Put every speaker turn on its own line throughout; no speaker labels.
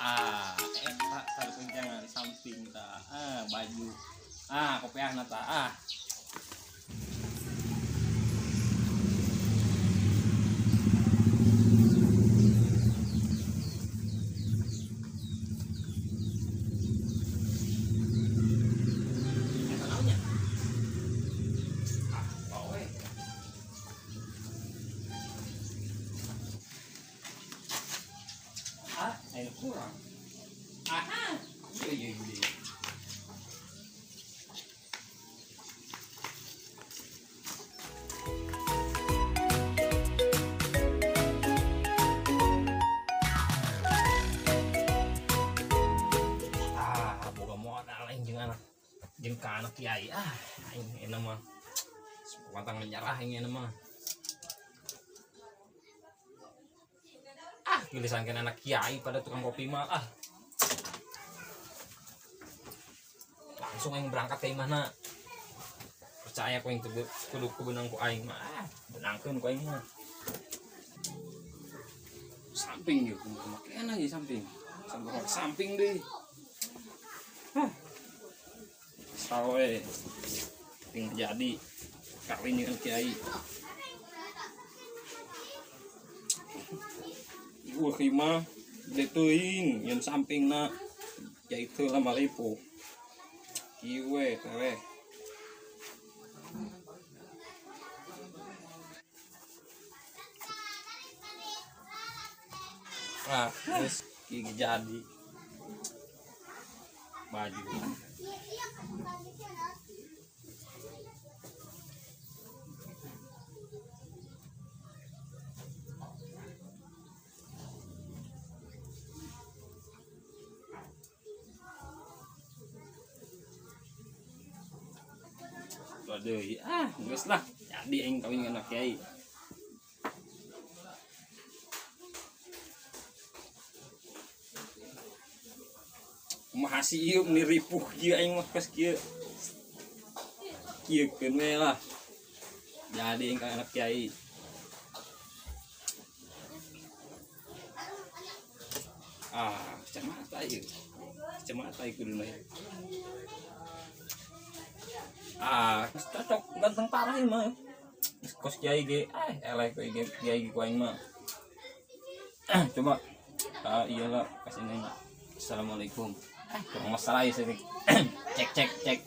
Eta sarpenjangan samping ta. Baju. Kopiahna ta. Ayo kurang. Iya. Boga modal aing jeung ka anak kiai. Aing euna mah pantang menyerah aing euna mah. Gilisan kan anak kiai pada tukang kopi mah langsung aing berangkat ke mana percaya ku aing kudu kebenang ku aing mah benangkeun ku aing mah samping yeuh kumaha kena ieu samping deui sawe ting jadi kawin dengan kiai. Khimah detuing yang sampingna yaitu lama lipu kiwe teh terus gigi jadi baju deui geus lah jadi aing kawin dengan anak kiai. Kumaha si ieu ni ripuh kieu aing mah pas kieu keun we lah jadi aing ka anak kiai. Kacamata ieu kuduna cocok ganteng parah ini mah kos kiai ge elek kiai ge ku aing mah coba iyalah kasih neng assalamualaikum kurang masalah ya sih cek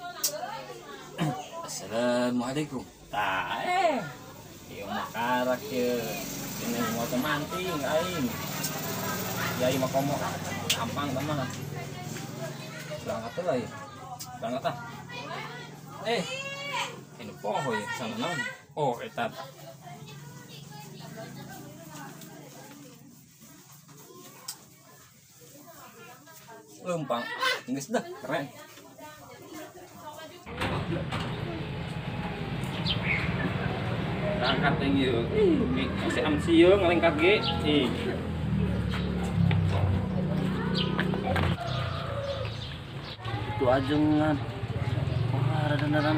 assalamualaikum ieu mah karak ye ini mau temanting aing kiai mah komo gampang mah berangkat lah ya berangkat ini poho ya sana naon eta lempang geus dah keren berangkat teh ieu masih am sieung ngalengkat ge
itu ajengan rada-rada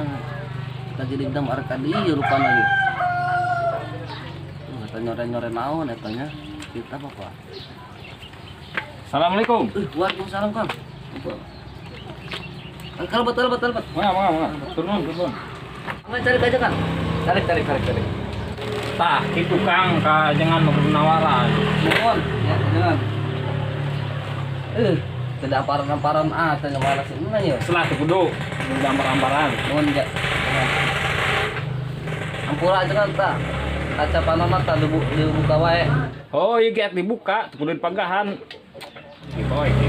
lagi dendam arkadi rupana ieu. Eta nyore-nyore naon etanya? Kita apa, Pak?
Assalamualaikum.
Waalaikumsalam, Kang. Kalbat.
Mangga. Turun.
Cari aja, Kang. Cari.
Tah, kitu Kang ka jangan menawaran.
Mohon, ya, jangan. Tidak aparan-aparan tanya mana sih mana ya?
Selah tuh kudu gambar-gambaran.
Mohon ya. Ampura aja kan tak. Kaca panama tak dibuka wae.
Oh, iya get dibuka, tuh kudu dipagahan. Gitu iki.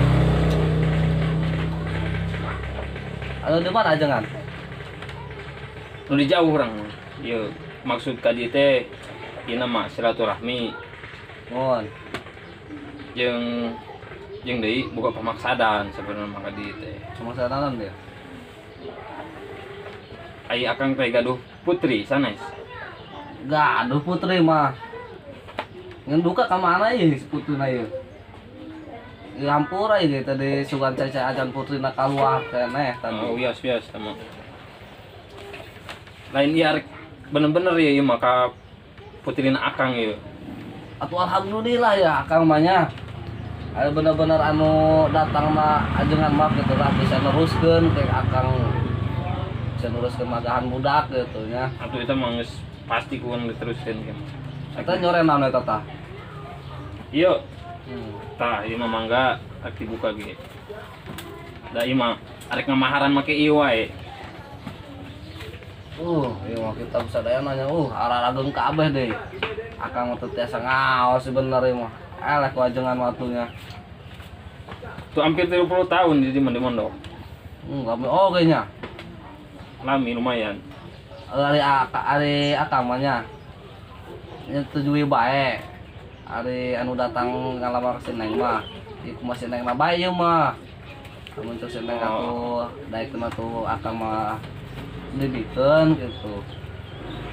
Anu di mana aja kan?
Nu di jauh urang. Ieu maksud ka dieu teh ieu mah silaturahmi.
Mohon.
Jeung deui buka pemaksadan sebenarnya mah ka dieu teh.
Pemaksadan teh.
Ai akang teh gaduh putri sanes.
Gaduh putri mah. Ngan duka ka mana ieu putrina ieu? Ieu hampura ieu tadi sugan caca ajan putrina kaluar keneh tadi.
Oh, bias sama. Lain ieu bener-bener ieu mah ka putrina akang ieu.
Atuh alhamdulillah ya akang mah nya. ada bener-bener anu datang na ajengan mah gitu lah bisa neruskeun kayak akang bisa neruskeun magahan budak gitu nya.
Atuh eta mah geus pasti kudu diteruskeun kan.
Eta nyoren naon eta tah?
Iya. Tah, ieu mah mangga rek dibuka ge. Da ieu mah arek ngamaharan make ieu wae.
Iya mah kita bisa daya nanya, arah-arageng kabeh deh. Akang mah teu tiasa ngaos sebenarnya mah. Elek wajengan watunya.
Tuh hampir 30 tahun di mondok.
Kami kayaknya.
Lami lumayan.
Ari akang mah nya. Nyetujui bae. Ari anu datang ngalamar si Neng mah. Ieu kumaha si Neng na bae ieu mah. Mun teu si Neng atuh daekeun atuh akang mah dibikeun gitu.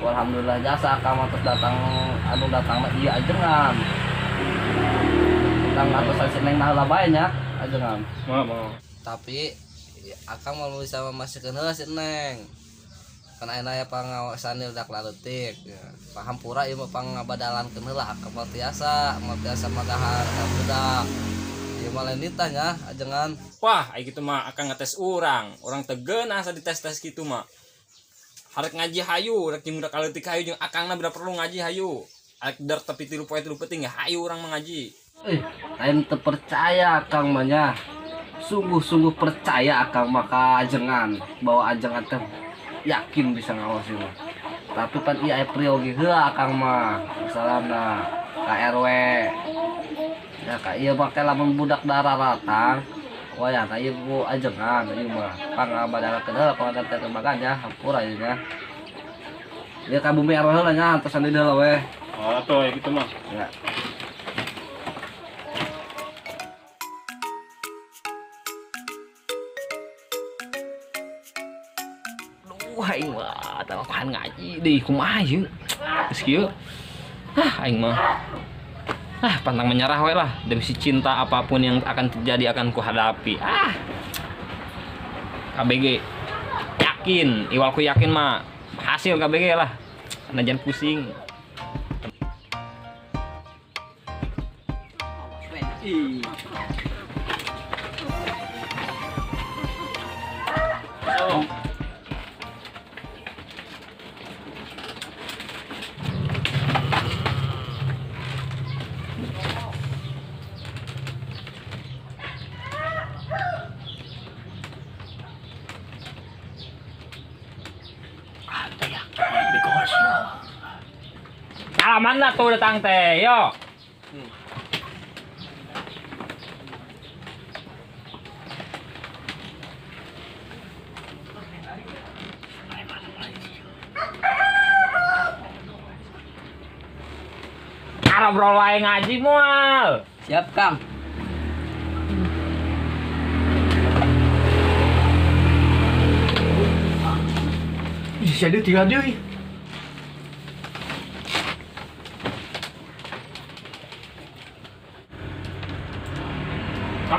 Alhamdulillah jasa akang mah terus datang anu datang ieu ajengan. Kang atuh si Neng nah bae nya ajengan.
Mau.
Tapi akang mau bisa memasukkan heula si Neng. Karena enak ya pangawasan udah leutik ya. Paham pura ieu mah pangabadalankeun heula akang mah biasa magahar ka budak. Ieu mah lain ditanya ajengan.
Wah, ai kitu mah akan ngetes urang teu asa dites-tes kitu mah. Harek ngaji hayu, rek muda kaleutik hayu jeung akangna beda perlu ngaji hayu. Arek dar tepi 3 poe 3 penting ya hayu urang mengaji.
Lain teu percaya akang mah nya. Sungguh-sungguh percaya akang mah ka ajengan bahwa ajengan teh yakin bisa ngawasin. Tapi pan ieu April ge heula akang mah. Misalna ka RW. Ya ka ieu mah lamun budak dararatang. Wayah ka ieu ku ajengan ieu mah. Pangabadalankeun heula pangadanteun maganya hampura ieu nya. Ieu ka bumi RW heula nya antosan di heula we.
Oh, atuh ya gitu mah.
Ya.
Aing mah talahan ngaji deui kumaha ieu. Geus kieu. Aing mah pantang menyerah we lah demi si cinta apapun yang akan terjadi akan kuhadapi. KBG yakin, iwalku yakin mah hasil KBG lah. Karena jangan pusing. Salaman lah tuh datang teh, yo. Cara bro lain ngaji mual.
Siap, Kang.
Jadi tinggal deui.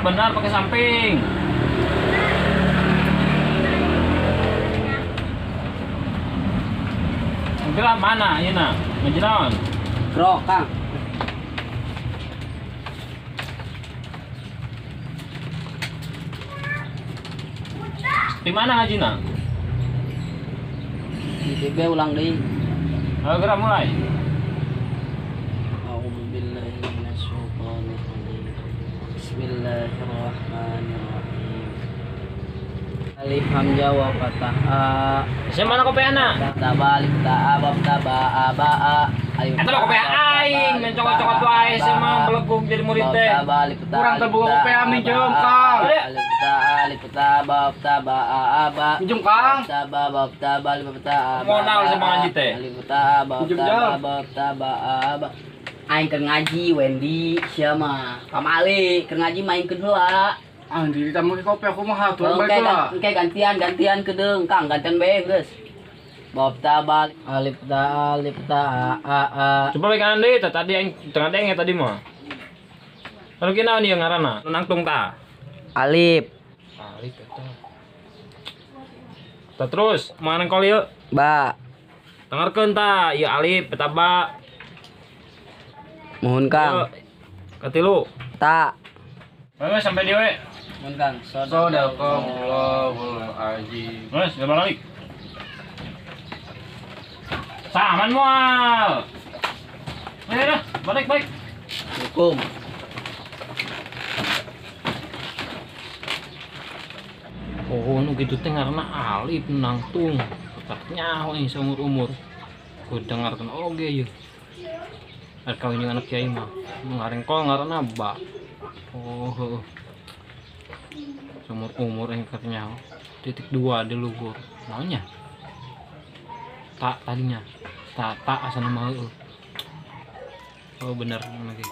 Benar pakai samping. Enggak mana, ini nak, menjelang.
Bro, Kang.
Di mana ngaji nak?
Di TB ulang deui.
Ayo gerak mulai.
Bismillahirrahmanirrahim. Alif hamzah wa fathah a.
Siapa mana kopi anak?
Tabalik ta'abab taba'a.
Eta lo kopi aing, mencokot-cokot wae sama beleguk jadi murid teh.
Kurang terbuka kopi minjem Kang.
Alif ta'abab taba'a.
Minjem Kang.
Tababab tabalik ta'abab.
Modal sama ngaji teh.
Alif ta'abab
Minjem jam.
taba'a. Aing keur ngaji Wendy sia mah pamali keur ngaji main keur heula.
Andi ditambah kopi aku mah atuh
Oke,
balik lah.
gantian kedeung Kang, gantian bae geus. Bab tabal alif ta a.
Coba balik kanan deui, tadi aing tengah denge tadi mah. Lalu kinaon ieu ngaranna? Nangtung ta?
Alif
Alif eta. Terus, mana kol ieu?
ba
Dengarkeun ta, ieu alif eta ba.
mohon Kang.
Katilu.
Ta
Mas sampai dia we.
Mun Kang,
Sadaqallahul azim.
Mas, gambar lagi. Saman mual. Ayo dah, balik.
hukum.
Oh, nu gitu teh karena alif nangtung. Tetapnya ini seumur umur. Ku dengarkan oge yeuh. Ar kawin jeung anak kiai mah. Ngarengkol ngaranna Ba. Oh, heuh. Seumur umur yang katanya. Titik 2 di luhur. Naonnya? Tak tadinya. Tak asal nama heueuh. Oh bener lagi.